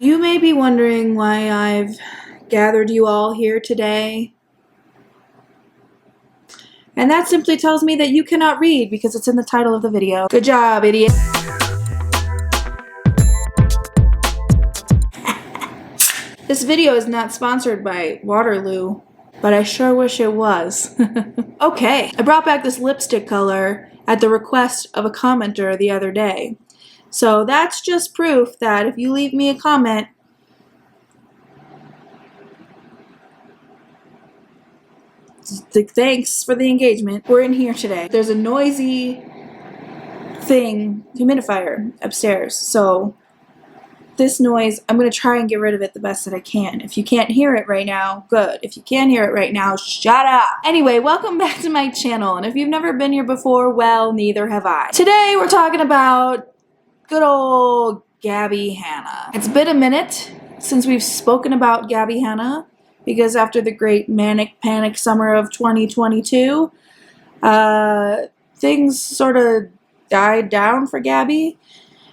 You may be wondering why I've gathered you all here today. And that simply tells me that you cannot read because it's in the title of the video. Good job, idiot. This video is not sponsored by Waterloo, but I sure wish it was. Okay, I brought back this lipstick color at the request of a commenter the other day. So that's just proof that if you leave me a comment, thanks for the engagement. We're in here today. There's a noisy humidifier upstairs. So this noise, I'm going to try and get rid of it the best that I can. If you can't hear it right now, good. If you can hear it right now, shut up. Anyway, welcome back to my channel. And if you've never been here before, well, neither have I. Today we're talking about good old Gabbie Hanna. It's been a minute since we've spoken about Gabbie Hanna because after the great manic panic summer of 2022, things sort of died down for Gabbie.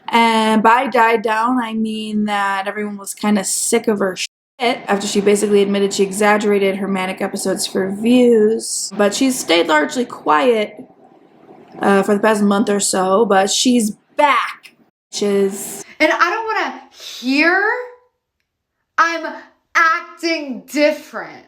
And by died down, I mean that everyone was kind of sick of her shit after she basically admitted she exaggerated her manic episodes for views. But she's stayed largely quiet for the past month or so, but she's back. And I don't want to hear I'm acting different.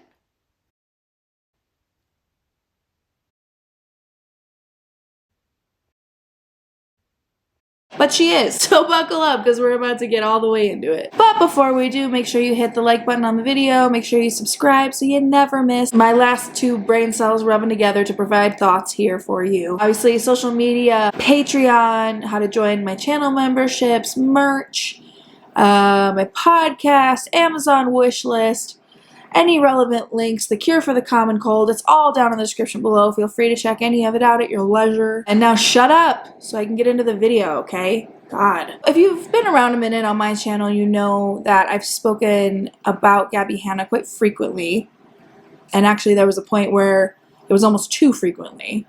But she is, so buckle up because we're about to get all the way into it. But before we do, make sure you hit the like button on the video, make sure you subscribe so you never miss my last two brain cells rubbing together to provide thoughts here for you. Obviously, social media, Patreon, how to join my channel memberships, merch, my podcast, Amazon wish list, any relevant links, the cure for the common cold, it's all down in the description below. Feel free to check any of it out at your leisure. And now shut up so I can get into the video, okay? God. If you've been around a minute on my channel, you know that I've spoken about Gabbie Hanna quite frequently. And actually there was a point where it was almost too frequently.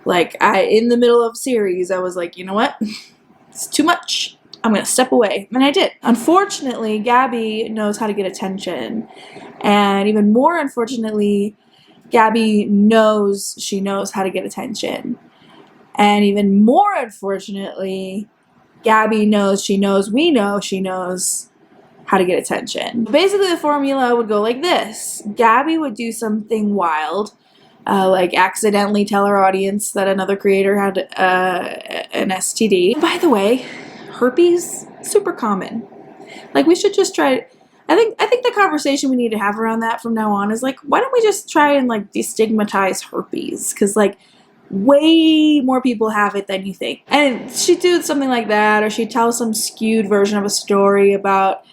Like, in the middle of series, I was like, you know what? It's too much. I'm going to step away. And I did. Unfortunately, Gabbie knows how to get attention. And even more unfortunately, Gabbie knows she knows how to get attention. And even more unfortunately, Gabbie knows she knows we know she knows how to get attention. Basically, the formula would go like this. Gabbie would do something wild, like accidentally tell her audience that another creator had an STD. By the way, herpes, super common. Like, we should just try. I think the conversation we need to have around that from now on is like, why don't we just try and like destigmatize herpes? Because like way more people have it than you think. And she'd do something like that, or she'd tell some skewed version of a story about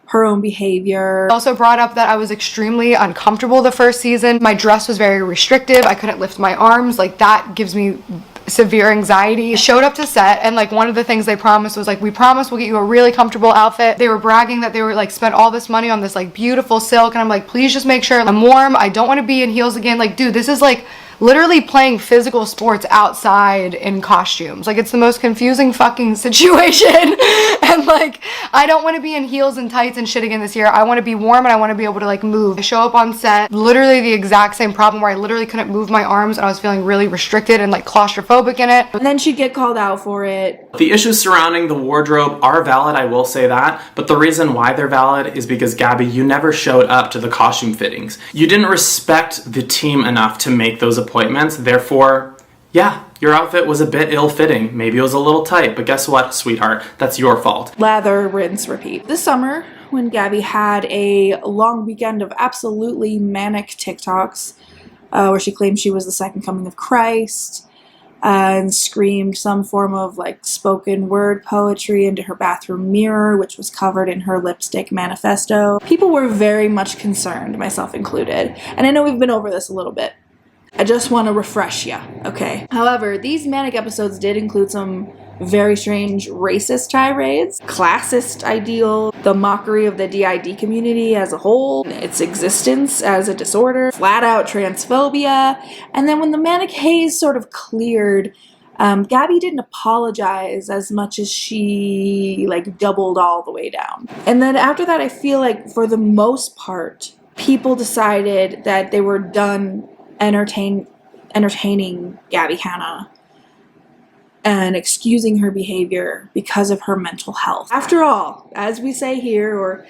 her own behavior. Also brought up that I was extremely uncomfortable the first season. My dress was very restrictive. I couldn't lift my arms. Like, that gives me severe anxiety. I showed up to set and like one of the things they promised was like, we promise we'll get you a really comfortable outfit. They were bragging that they were like spent all this money on this like beautiful silk, and I'm like, please just make sure I'm warm. I don't want to be in heels again. Like, dude, this is like literally playing physical sports outside in costumes. Like, it's the most confusing fucking situation. And like, I don't want to be in heels and tights and shit again this year. I want to be warm and I want to be able to like move. I show up on set, literally the exact same problem where I literally couldn't move my arms and I was feeling really restricted and like claustrophobic in it. And then she'd get called out for it. The issues surrounding the wardrobe are valid, I will say that, but the reason why they're valid is because, Gabbie, you never showed up to the costume fittings. You didn't respect the team enough to make those appointments, therefore, yeah, your outfit was a bit ill-fitting. Maybe it was a little tight, but guess what, sweetheart? That's your fault. Lather, rinse, repeat. This summer, when Gabbie had a long weekend of absolutely manic TikToks, where she claimed she was the second coming of Christ, and screamed some form of like spoken word poetry into her bathroom mirror, which was covered in her lipstick manifesto. People were very much concerned, myself included. And I know we've been over this a little bit. I just want to refresh ya, okay? However, these manic episodes did include some very strange racist tirades, classist ideal, the mockery of the DID community as a whole, its existence as a disorder, flat out transphobia, and then when the manic haze sort of cleared, Gabbie didn't apologize as much as she like doubled all the way down. And then after that, I feel like for the most part, people decided that they were done entertaining Gabbie Hanna and excusing her behavior because of her mental health. After all, as we say here, or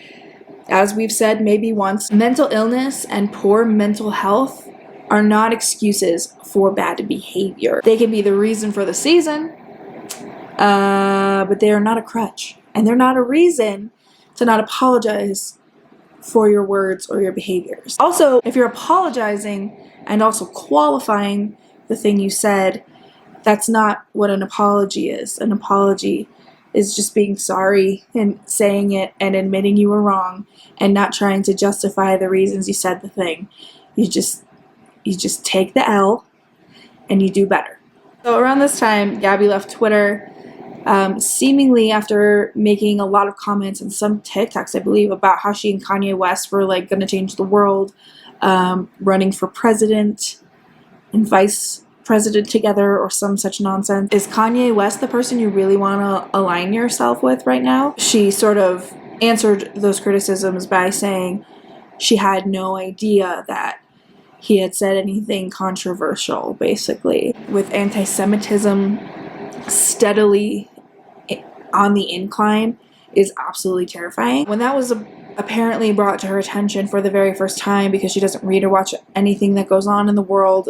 as we've said maybe once, mental illness and poor mental health are not excuses for bad behavior. They can be the reason for the season, but they are not a crutch. And they're not a reason to not apologize for your words or your behaviors. Also, if you're apologizing and also qualifying the thing you said, that's not what an apology is. An apology is just being sorry and saying it and admitting you were wrong and not trying to justify the reasons you said the thing. You just take the L and you do better. So around this time, Gabbie left Twitter, seemingly after making a lot of comments and some TikToks, I believe, about how she and Kanye West were like going to change the world, running for president and vice president together or some such nonsense. Is Kanye West the person you really want to align yourself with right now? She sort of answered those criticisms by saying she had no idea that he had said anything controversial, basically. With anti-Semitism steadily on the incline is absolutely terrifying. When that was apparently brought to her attention for the very first time, because she doesn't read or watch anything that goes on in the world,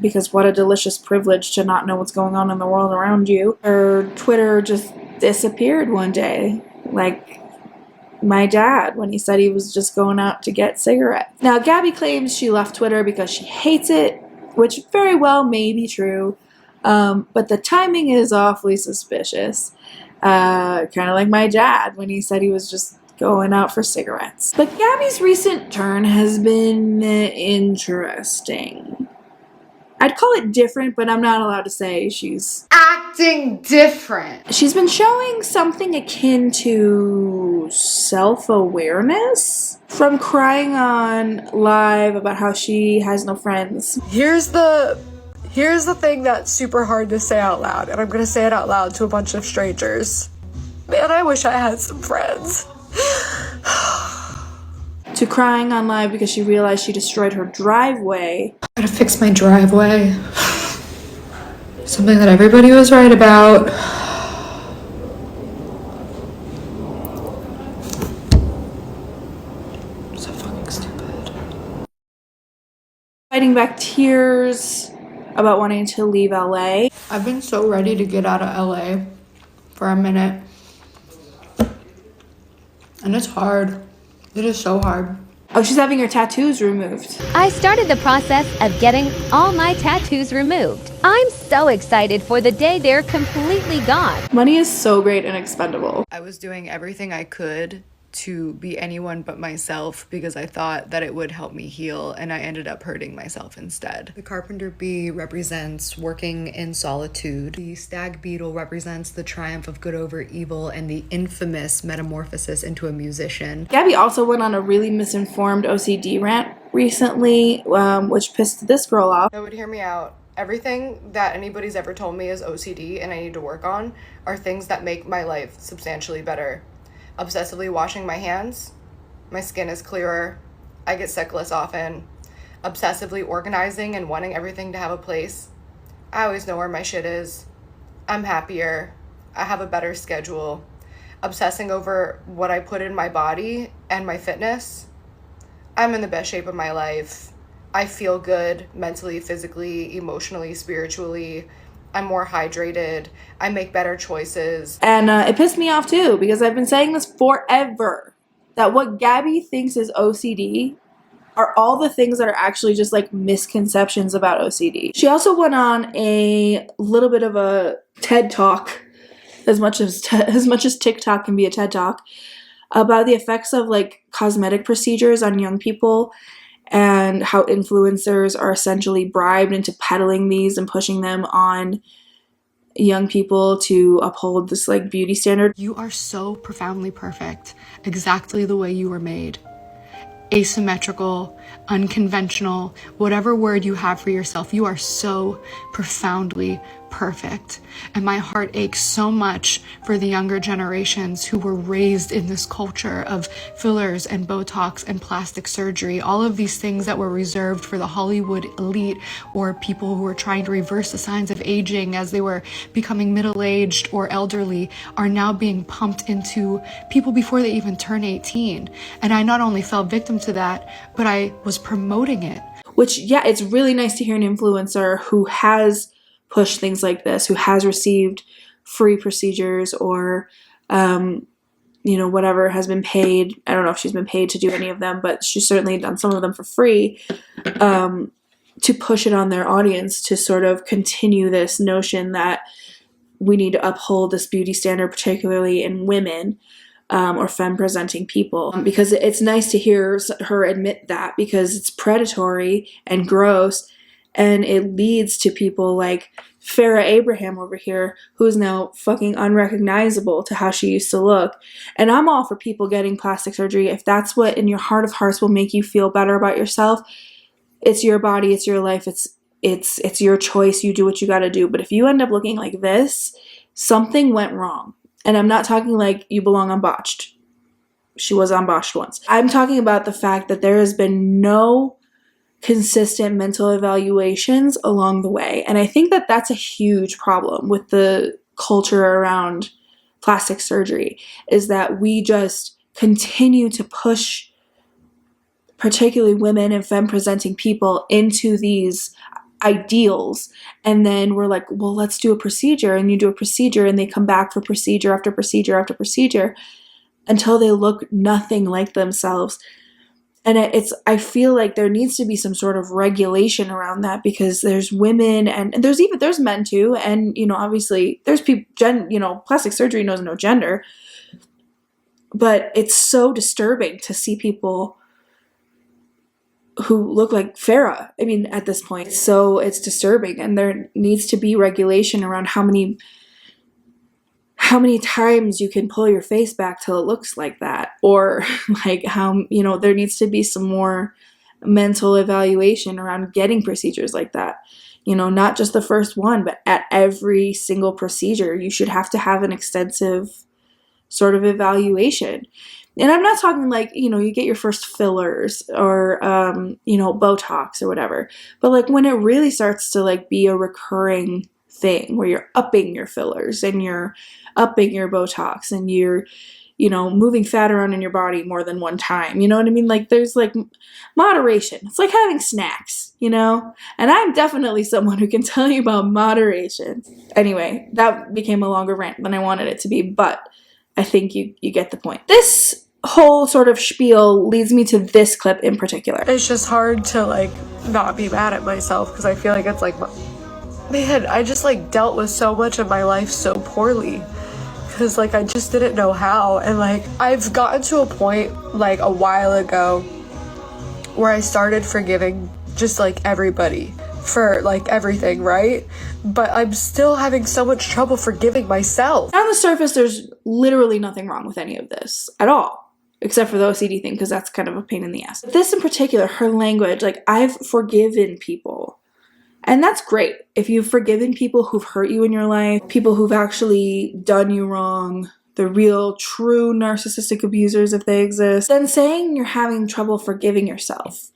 because what a delicious privilege to not know what's going on in the world around you, her Twitter just disappeared one day. Like my dad when he said he was just going out to get cigarettes. Now, Gabbie claims she left Twitter because she hates it, which very well may be true, but the timing is awfully suspicious. Kind of like my dad when he said he was just going out for cigarettes. But Gabbie's recent turn has been interesting. I'd call it different, but I'm not allowed to say she's Acting different. She's been showing something akin to self-awareness from crying on live about how she has no friends. Here's the thing that's super hard to say out loud, and I'm gonna say it out loud to a bunch of strangers. Man, I wish I had some friends. To crying on live because she realized she destroyed her driveway. I gotta fix my driveway. Something that everybody was right about. So fucking stupid. Fighting back tears about wanting to leave LA. I've been so ready to get out of LA for a minute. And it's hard. It is so hard. Oh, she's having her tattoos removed. I started the process of getting all my tattoos removed. I'm so excited for the day they're completely gone. Money is so great and expendable. I was doing everything I could to be anyone but myself because I thought that it would help me heal, and I ended up hurting myself instead. The carpenter bee represents working in solitude. The stag beetle represents the triumph of good over evil and the infamous metamorphosis into a musician. Gabbie also went on a really misinformed OCD rant recently, which pissed this girl off. No, but hear me out. Everything that anybody's ever told me is OCD and I need to work on are things that make my life substantially better. Obsessively washing my hands, my skin is clearer, I get sick less often. Obsessively organizing and wanting everything to have a place, I always know where my shit is. I'm happier, I have a better schedule. Obsessing over what I put in my body and my fitness, I'm in the best shape of my life. I feel good mentally, physically, emotionally, spiritually. I'm more hydrated. I make better choices. And it pissed me off too, because I've been saying this forever, that what Gabbie thinks is OCD are all the things that are actually just like misconceptions about OCD. She also went on a little bit of a TED Talk, as much as TikTok can be a TED Talk, about the effects of like cosmetic procedures on young people and how influencers are essentially bribed into peddling these and pushing them on young people to uphold this like beauty standard. You are so profoundly perfect, exactly the way you were made. Asymmetrical, unconventional, whatever word you have for yourself, you are so profoundly perfect. And my heart aches so much for the younger generations who were raised in this culture of fillers and Botox and plastic surgery, all of these things that were reserved for the Hollywood elite or people who were trying to reverse the signs of aging as they were becoming middle-aged or elderly, are now being pumped into people before they even turn 18. And I not only fell victim to that, but I was promoting it. Which, yeah, it's really nice to hear an influencer who has pushed things like this, who has received free procedures or, you know, whatever has been paid. I don't know if she's been paid to do any of them, but she's certainly done some of them for free, to push it on their audience, to sort of continue this notion that we need to uphold this beauty standard, particularly in women. Or femme-presenting people, because it's nice to hear her admit that, because it's predatory and gross, and it leads to people like Farrah Abraham over here, who's now fucking unrecognizable to how she used to look. And I'm all for people getting plastic surgery if that's what in your heart of hearts will make you feel better about yourself. It's your body, it's your life, it's your choice, you do what you gotta do. But if you end up looking like this, something went wrong. And I'm not talking like you belong on Botched. She was on Botched once. I'm talking about the fact that there has been no consistent mental evaluations along the way. And I think that that's a huge problem with the culture around plastic surgery, is that we just continue to push particularly women and femme-presenting people into these ideals, and then we're like, well, let's do a procedure, and you do a procedure, and they come back for procedure after procedure after procedure until they look nothing like themselves. And I feel like there needs to be some sort of regulation around that, because there's women and there's men too, and you know, obviously there's people, you know, plastic surgery knows no gender, but it's so disturbing to see people who look like Farrah, I mean, at this point. So it's disturbing, and there needs to be regulation around how many times you can pull your face back till it looks like that, or like how, you know, there needs to be some more mental evaluation around getting procedures like that. You know, not just the first one, but at every single procedure, you should have to have an extensive sort of evaluation. And I'm not talking like, you know, you get your first fillers or, you know, Botox or whatever. But like when it really starts to like be a recurring thing where you're upping your fillers and you're upping your Botox and you're, you know, moving fat around in your body more than one time. You know what I mean? Like there's like moderation. It's like having snacks, you know? And I'm definitely someone who can tell you about moderation. Anyway, that became a longer rant than I wanted it to be, but I think you get the point. This whole sort of spiel leads me to this clip in particular. It's just hard to like not be mad at myself, because I feel like it's like, man, I just like dealt with so much of my life so poorly, because like I just didn't know how. And like I've gotten to a point like a while ago where I started forgiving just like everybody for like everything, right? But I'm still having so much trouble forgiving myself. On the surface, there's literally nothing wrong with any of this at all, except for the OCD thing, because that's kind of a pain in the ass. This in particular, her language, like, I've forgiven people. And that's great. If you've forgiven people who've hurt you in your life, people who've actually done you wrong, the real, true narcissistic abusers, if they exist, then saying you're having trouble forgiving yourself,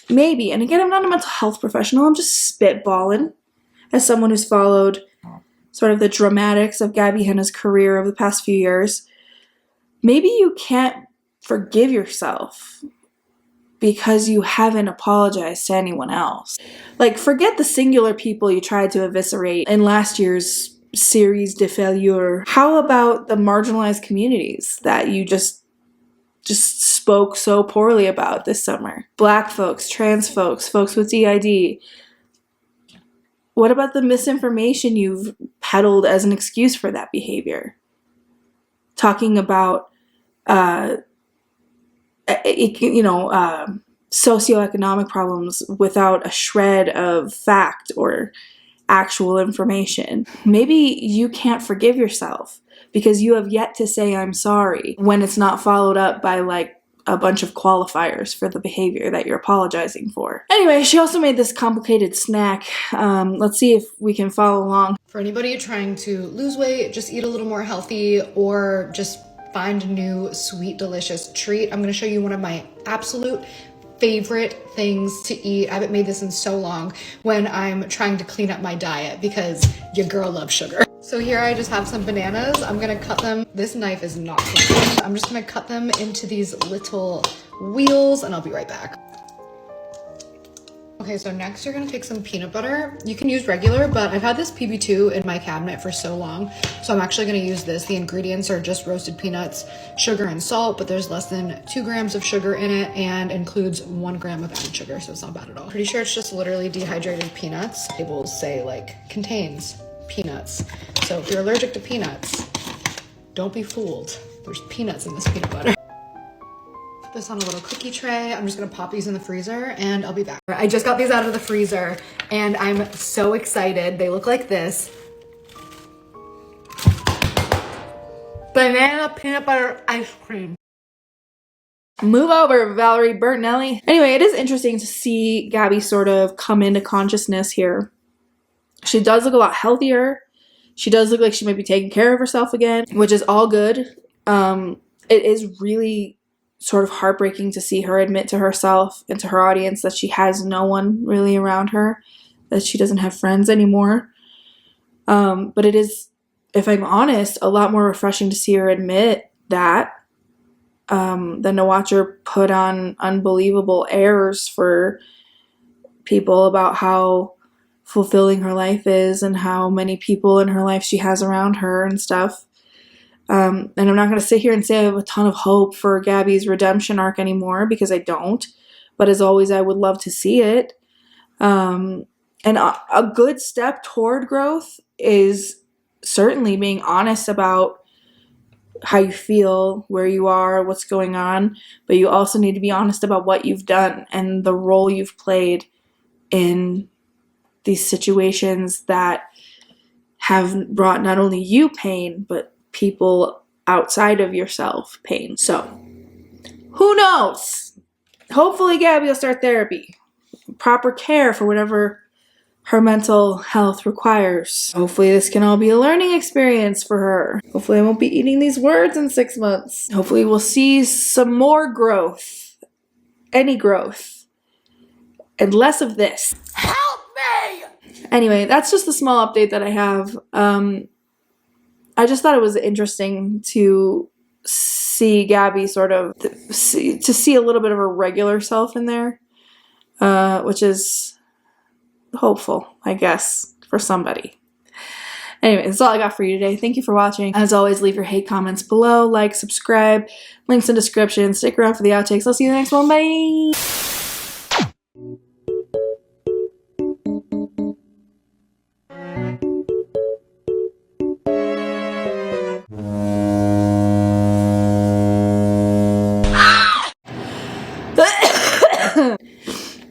maybe. And again, I'm not a mental health professional. I'm just spitballing as someone who's followed sort of the dramatics of Gabbie Hanna's career over the past few years. Maybe you can't forgive yourself because you haven't apologized to anyone else. Like, forget the singular people you tried to eviscerate in last year's series de failure. How about the marginalized communities that you just spoke so poorly about this summer? Black folks, trans folks, folks with DID. What about the misinformation you've peddled as an excuse for that behavior? Talking about, socioeconomic problems without a shred of fact or actual information. Maybe you can't forgive yourself because you have yet to say I'm sorry when it's not followed up by like a bunch of qualifiers for the behavior that you're apologizing for. Anyway, she also made this complicated snack. Let's see if we can follow along. For anybody trying to lose weight, just eat a little more healthy, or just find a new sweet, delicious treat, I'm gonna show you one of my absolute favorite things to eat. I haven't made this in so long, when I'm trying to clean up my diet, because your girl loves sugar. So here I just have some bananas. I'm gonna cut them. This knife is not clean. I'm just gonna cut them into these little wheels, and I'll be right back. Okay, so next you're gonna take some peanut butter. You can use regular, but I've had this PB2 in my cabinet for so long, so I'm actually gonna use this. The ingredients are just roasted peanuts, sugar, and salt, but there's less than 2 grams of sugar in it and includes 1 gram of added sugar, so it's not bad at all. Pretty sure it's just literally dehydrated peanuts. Labels say like contains peanuts. So if you're allergic to peanuts, don't be fooled. There's peanuts in this peanut butter. Put this on a little cookie tray. I'm just gonna pop these in the freezer and I'll be back. I just got these out of the freezer and I'm so excited. They look like this. Banana peanut butter ice cream. Move over, Valerie Bertinelli. Anyway, it is interesting to see Gabbie sort of come into consciousness here. She does look a lot healthier. She does look like she might be taking care of herself again, which is all good. It is really sort of heartbreaking to see her admit to herself and to her audience that she has no one really around her, that she doesn't have friends anymore. But it is, if I'm honest, a lot more refreshing to see her admit that than to watch her put on unbelievable airs for people about how fulfilling her life is and how many people in her life she has around her and stuff. And I'm not going to sit here and say I have a ton of hope for Gabbie's redemption arc anymore, because I don't. But as always, I would love to see it. And a good step toward growth is certainly being honest about how you feel, where you are, what's going on. But you also need to be honest about what you've done and the role you've played in these situations that have brought not only you pain, but people outside of yourself pain. So, who knows? Hopefully Gabbie will start therapy. Proper care for whatever her mental health requires. Hopefully this can all be a learning experience for her. Hopefully I won't be eating these words in 6 months. Hopefully we'll see some more growth. Any growth. And less of this. Help me! Anyway, that's just a small update that I have. I just thought it was interesting to see Gabbie sort of, to see a little bit of her regular self in there, which is hopeful, I guess, for somebody. Anyway, that's all I got for you today. Thank you for watching. As always, leave your hate comments below, like, subscribe, links in description. Stick around for the outtakes. I'll see you in the next one. Bye!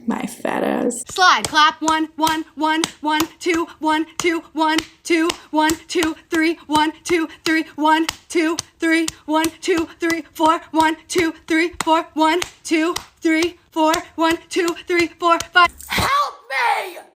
My fat ass. Slide, clap, 1, 1, 1, 1, 2, 1, 2, 1, 2, 1, 2, 3, 1, 2, 3, 1, 2, 3, 1, 2, 3, 4, 1, 2, 3, 4, 1, 2, 3, 4, 1, 2, 3, 4, 5. Help me!